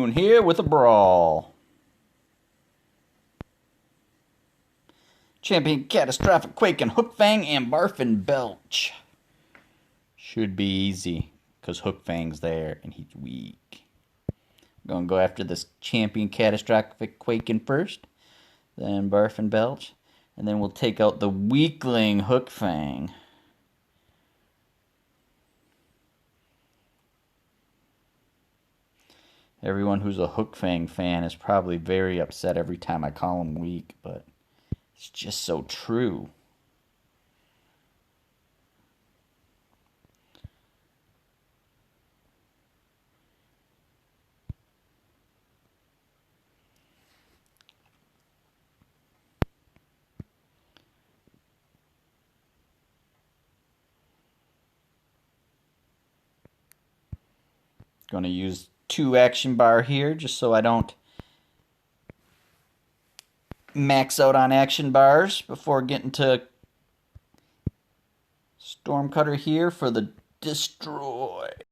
Here with a brawl. Champion Catastrophic Quaken, Hookfang, and Barf Belch. Should be easy, because Hookfang's there, and he's weak. I'm going to go after this Champion Catastrophic Quaken first, then Barf Belch, and then we'll take out the weakling Hookfang. Everyone who's a Hookfang fan is probably very upset every time I call him weak, but it's just so true. Going to use 2 action bar here just so I don't max out on action bars before getting to Stormcutter here for the destroy.